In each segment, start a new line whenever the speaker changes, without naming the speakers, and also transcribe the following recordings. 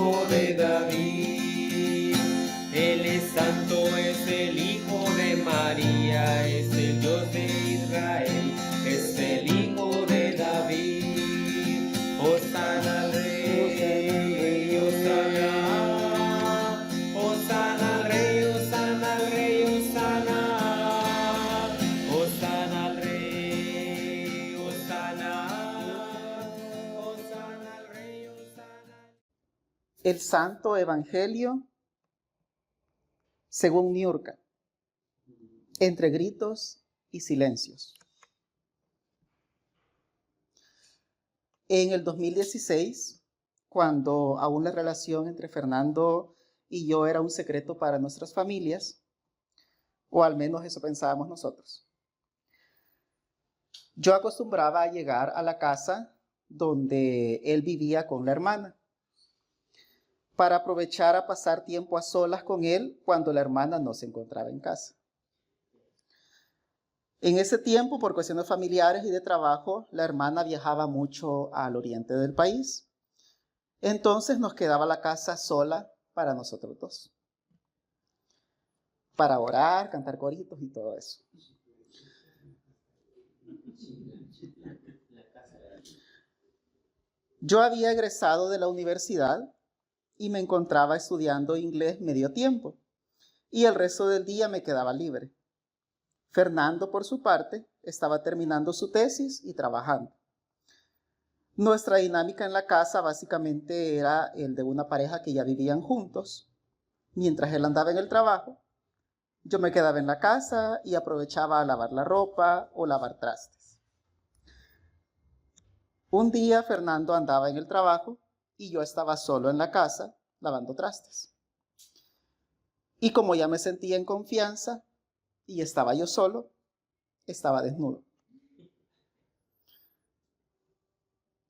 Hijo de David. Él es santo, es el Hijo de María, es el Dios de Israel, es el Hijo de David. Hosana al Rey, Hosana, Hosana al Rey, Hosana al Rey, Hosana, Hosana al Rey, Hosana, Hosana al Rey, Hosana.
El Santo Evangelio según Niurka, entre gritos y silencios. En el 2016, cuando aún la relación entre Fernando y yo era un secreto para nuestras familias, o al menos eso pensábamos nosotros, yo acostumbraba a llegar a la casa donde él vivía con la hermana, para aprovechar a pasar tiempo a solas con él cuando la hermana no se encontraba en casa. En ese tiempo, por cuestiones familiares y de trabajo, la hermana viajaba mucho al oriente del país. Entonces nos quedaba la casa sola para nosotros dos, para orar, cantar coritos y todo eso. Yo había egresado de la universidad y me encontraba estudiando inglés medio tiempo, y el resto del día me quedaba libre. Fernando, por su parte, estaba terminando su tesis y trabajando. Nuestra dinámica en la casa básicamente era el de una pareja que ya vivían juntos. Mientras él andaba en el trabajo, yo me quedaba en la casa y aprovechaba a lavar la ropa o lavar trastes. Un día Fernando andaba en el trabajo y yo estaba solo en la casa lavando trastes. Y como ya me sentía en confianza y estaba yo solo, estaba desnudo.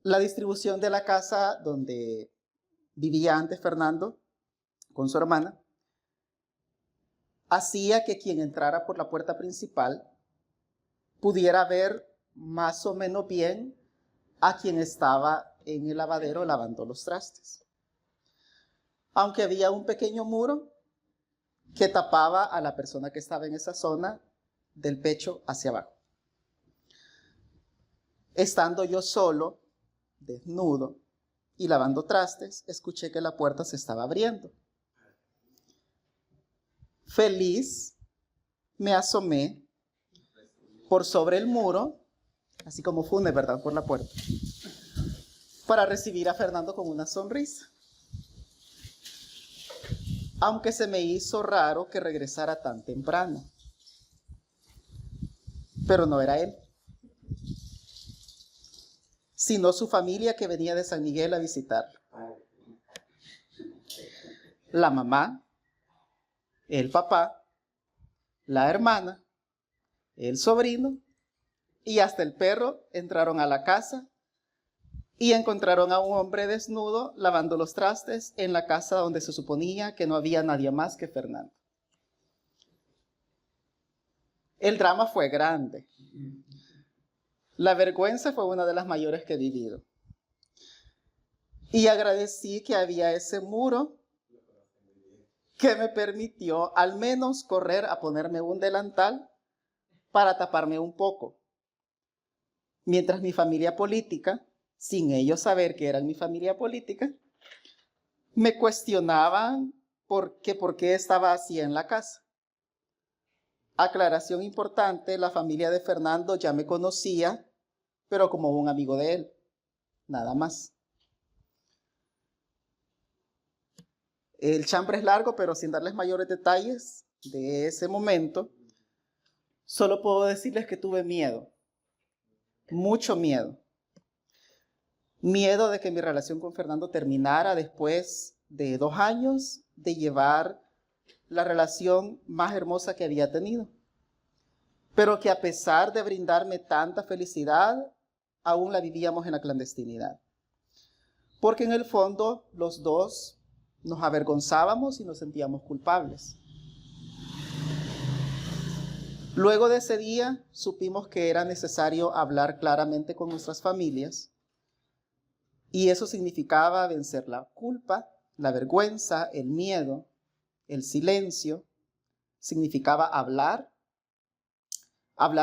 La distribución de la casa donde vivía antes Fernando con su hermana hacía que quien entrara por la puerta principal pudiera ver más o menos bien a quien estaba en el lavadero lavando los trastes. Aunque había un pequeño muro que tapaba a la persona que estaba en esa zona del pecho hacia abajo. Estando yo solo, desnudo y lavando trastes, escuché que la puerta se estaba abriendo. Feliz, me asomé por sobre el muro, así como Funes, ¿verdad?, por la puerta, para recibir a Fernando con una sonrisa. Aunque se me hizo raro que regresara tan temprano. Pero no era él, sino su familia que venía de San Miguel a visitarlo. La mamá, el papá, la hermana, el sobrino y hasta el perro entraron a la casa y encontraron a un hombre desnudo lavando los trastes en la casa donde se suponía que no había nadie más que Fernando. El drama fue grande. La vergüenza fue una de las mayores que he vivido. Y agradecí que había ese muro que me permitió al menos correr a ponerme un delantal para taparme un poco. Mientras mi familia política, sin ellos saber que eran mi familia política, me cuestionaban por qué estaba así en la casa. Aclaración importante, la familia de Fernando ya me conocía, pero como un amigo de él, nada más. El chambre es largo, pero sin darles mayores detalles de ese momento, solo puedo decirles que tuve miedo, mucho miedo. Miedo de que mi relación con Fernando terminara después de 2 años de llevar la relación más hermosa que había tenido. Pero que a pesar de brindarme tanta felicidad, aún la vivíamos en la clandestinidad. Porque en el fondo los dos nos avergonzábamos y nos sentíamos culpables. Luego de ese día supimos que era necesario hablar claramente con nuestras familias y eso significaba vencer la culpa, la vergüenza, el miedo, el silencio, significaba hablar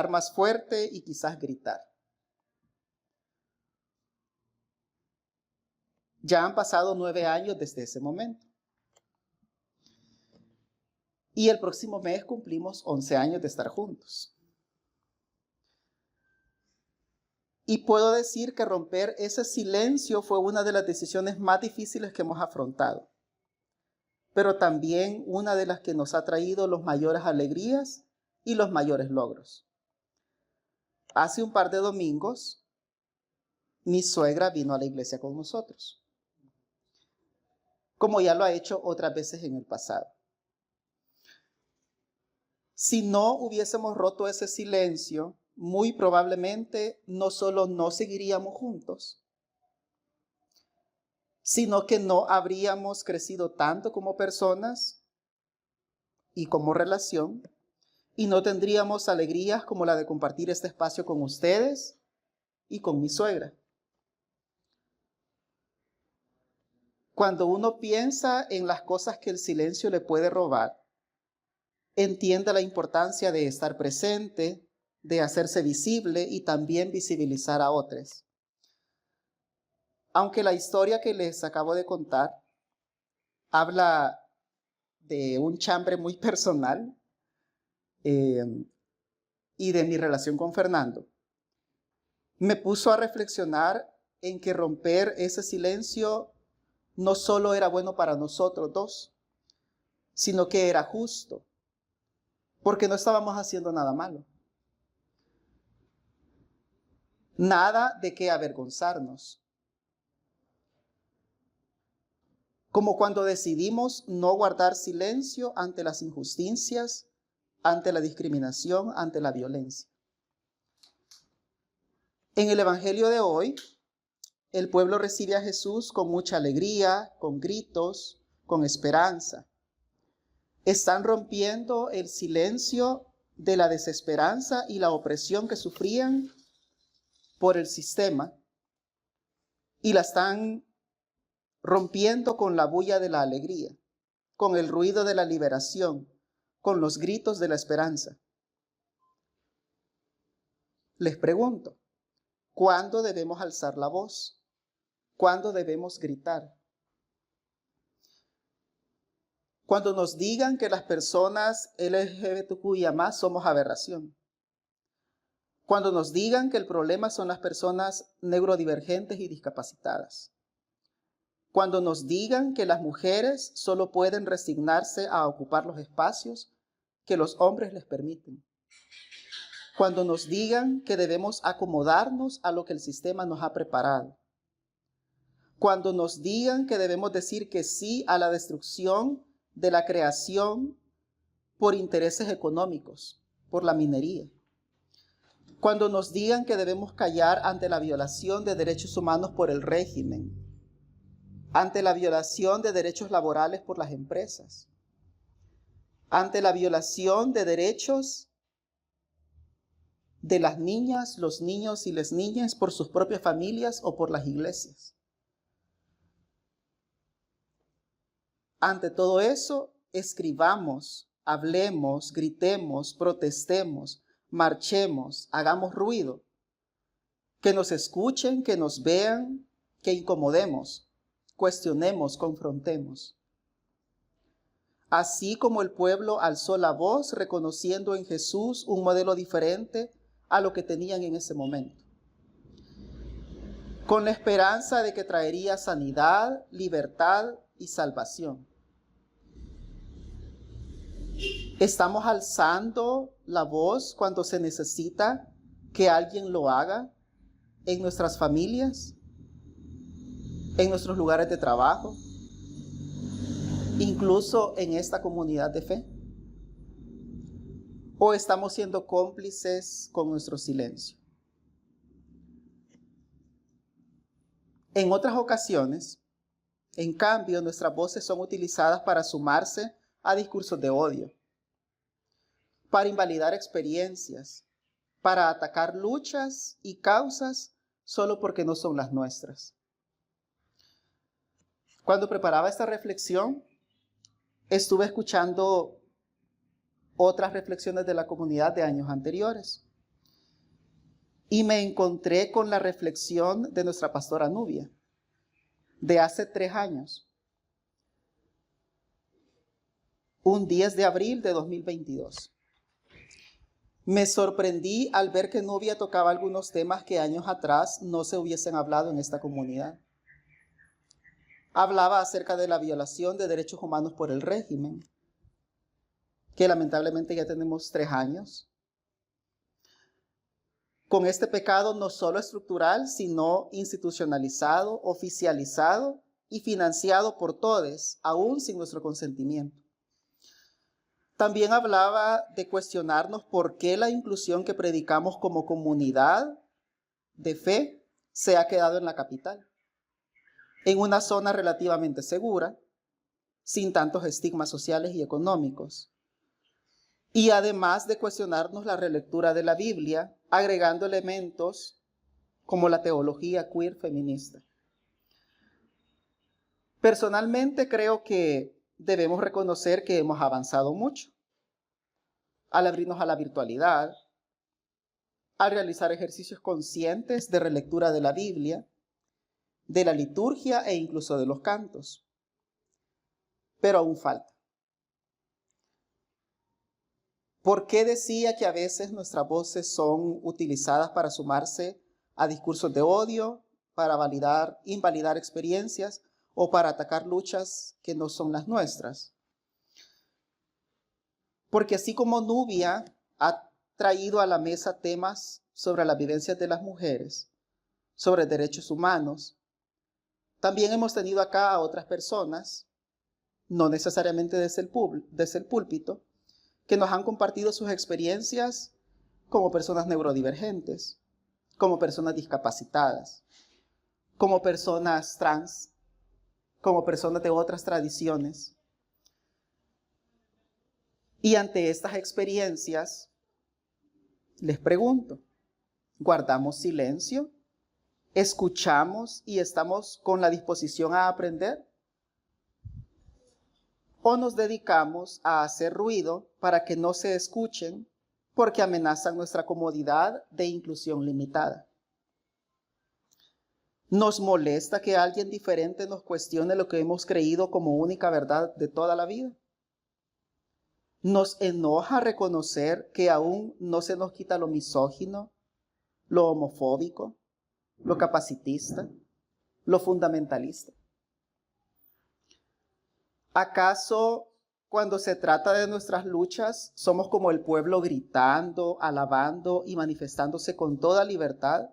más fuerte y quizás gritar. Ya han pasado 9 años desde ese momento. Y el próximo mes cumplimos 11 años de estar juntos. Y puedo decir que romper ese silencio fue una de las decisiones más difíciles que hemos afrontado, pero también una de las que nos ha traído las mayores alegrías y los mayores logros. Hace un par de domingos, mi suegra vino a la iglesia con nosotros, como ya lo ha hecho otras veces en el pasado. Si no hubiésemos roto ese silencio, muy probablemente no solo no seguiríamos juntos, sino que no habríamos crecido tanto como personas y como relación, y no tendríamos alegrías como la de compartir este espacio con ustedes y con mi suegra. Cuando uno piensa en las cosas que el silencio le puede robar, entiende la importancia de estar presente, de hacerse visible y también visibilizar a otros. Aunque la historia que les acabo de contar habla de un chambre muy personal y de mi relación con Fernando, me puso a reflexionar en que romper ese silencio no solo era bueno para nosotros dos, sino que era justo, porque no estábamos haciendo nada malo. Nada de qué avergonzarnos. Como cuando decidimos no guardar silencio ante las injusticias, ante la discriminación, ante la violencia. En el Evangelio de hoy, el pueblo recibe a Jesús con mucha alegría, con gritos, con esperanza. Están rompiendo el silencio de la desesperanza y la opresión que sufrían por el sistema y la están rompiendo con la bulla de la alegría, con el ruido de la liberación, con los gritos de la esperanza. Les pregunto, ¿cuándo debemos alzar la voz? ¿Cuándo debemos gritar? Cuando nos digan que las personas LGBTQIA+ somos aberración. Cuando nos digan que el problema son las personas neurodivergentes y discapacitadas. Cuando nos digan que las mujeres solo pueden resignarse a ocupar los espacios que los hombres les permiten. Cuando nos digan que debemos acomodarnos a lo que el sistema nos ha preparado. Cuando nos digan que debemos decir que sí a la destrucción de la creación por intereses económicos, por la minería. Cuando nos digan que debemos callar ante la violación de derechos humanos por el régimen, ante la violación de derechos laborales por las empresas, ante la violación de derechos de las niñas, los niños y las niñas por sus propias familias o por las iglesias. Ante todo eso, escribamos, hablemos, gritemos, protestemos, marchemos, hagamos ruido, que nos escuchen, que nos vean, que incomodemos, cuestionemos, confrontemos. Así como el pueblo alzó la voz reconociendo en Jesús un modelo diferente a lo que tenían en ese momento, con la esperanza de que traería sanidad, libertad y salvación. ¿Estamos alzando la voz cuando se necesita que alguien lo haga en nuestras familias, en nuestros lugares de trabajo, incluso en esta comunidad de fe? ¿O estamos siendo cómplices con nuestro silencio? En otras ocasiones, en cambio, nuestras voces son utilizadas para sumarse a discursos de odio, para invalidar experiencias, para atacar luchas y causas solo porque no son las nuestras. Cuando preparaba esta reflexión, estuve escuchando otras reflexiones de la comunidad de años anteriores y me encontré con la reflexión de nuestra pastora Nubia de hace 3 años, un 10 de abril de 2022. Me sorprendí al ver que Nubia tocaba algunos temas que años atrás no se hubiesen hablado en esta comunidad. Hablaba acerca de la violación de derechos humanos por el régimen, que lamentablemente ya tenemos 3 años. Con este pecado no solo estructural, sino institucionalizado, oficializado y financiado por todos, aún sin nuestro consentimiento. También hablaba de cuestionarnos por qué la inclusión que predicamos como comunidad de fe se ha quedado en la capital, en una zona relativamente segura, sin tantos estigmas sociales y económicos. Y además de cuestionarnos la relectura de la Biblia, agregando elementos como la teología queer feminista. Personalmente creo que debemos reconocer que hemos avanzado mucho al abrirnos a la virtualidad, al realizar ejercicios conscientes de relectura de la Biblia, de la liturgia e incluso de los cantos. Pero aún falta. ¿Por qué decía que a veces nuestras voces son utilizadas para sumarse a discursos de odio, para invalidar experiencias o para atacar luchas que no son las nuestras? Porque así como Nubia ha traído a la mesa temas sobre las vivencias de las mujeres, sobre derechos humanos, también hemos tenido acá a otras personas, no necesariamente desde el púlpito, que nos han compartido sus experiencias como personas neurodivergentes, como personas discapacitadas, como personas trans, como personas de otras tradiciones. Y ante estas experiencias, les pregunto, ¿guardamos silencio? ¿Escuchamos y estamos con la disposición a aprender? ¿O nos dedicamos a hacer ruido para que no se escuchen porque amenazan nuestra comodidad de inclusión limitada? ¿Nos molesta que alguien diferente nos cuestione lo que hemos creído como única verdad de toda la vida? ¿Nos enoja reconocer que aún no se nos quita lo misógino, lo homofóbico, lo capacitista, lo fundamentalista? ¿Acaso cuando se trata de nuestras luchas somos como el pueblo gritando, alabando y manifestándose con toda libertad?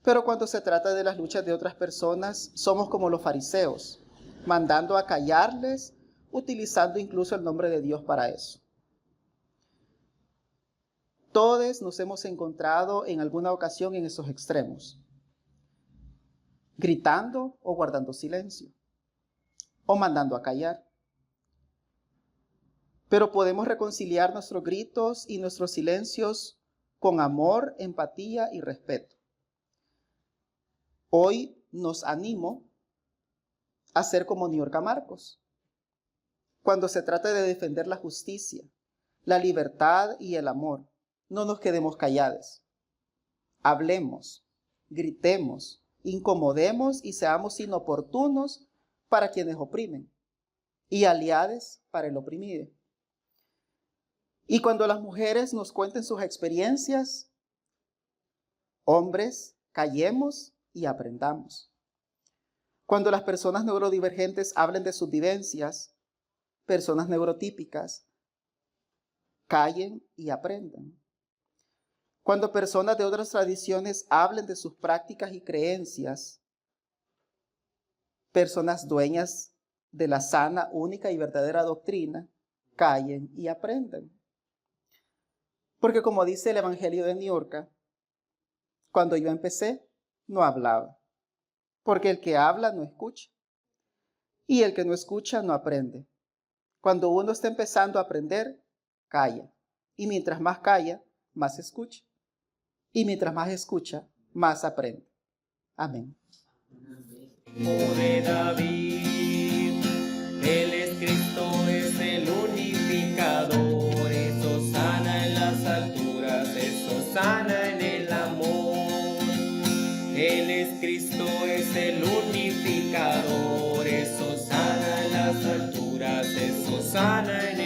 Pero cuando se trata de las luchas de otras personas somos como los fariseos, mandando a callarles, utilizando incluso el nombre de Dios para eso. Todos nos hemos encontrado en alguna ocasión en esos extremos, gritando o guardando silencio, o mandando a callar. Pero podemos reconciliar nuestros gritos y nuestros silencios con amor, empatía y respeto. Hoy nos animo a ser como Niurka Marcos. Cuando se trata de defender la justicia, la libertad y el amor, no nos quedemos callados. Hablemos, gritemos, incomodemos y seamos inoportunos para quienes oprimen y aliados para el oprimido. Y cuando las mujeres nos cuenten sus experiencias, hombres, callemos y aprendamos. Cuando las personas neurodivergentes hablen de sus vivencias, personas neurotípicas, callen y aprendan. Cuando personas de otras tradiciones hablen de sus prácticas y creencias, personas dueñas de la sana, única y verdadera doctrina, callen y aprendan. Porque como dice el Evangelio de Niurka, cuando yo empecé, no hablaba. Porque el que habla no escucha. Y el que no escucha no aprende. Cuando uno está empezando a aprender, calla. Y mientras más calla, más escucha. Y mientras más escucha, más aprende. Amén.
O de David. Cristo es el unificador, eso sana en las alturas, eso sana en el amor. Él es Cristo, es el unificador, eso sana en las alturas, eso sana en el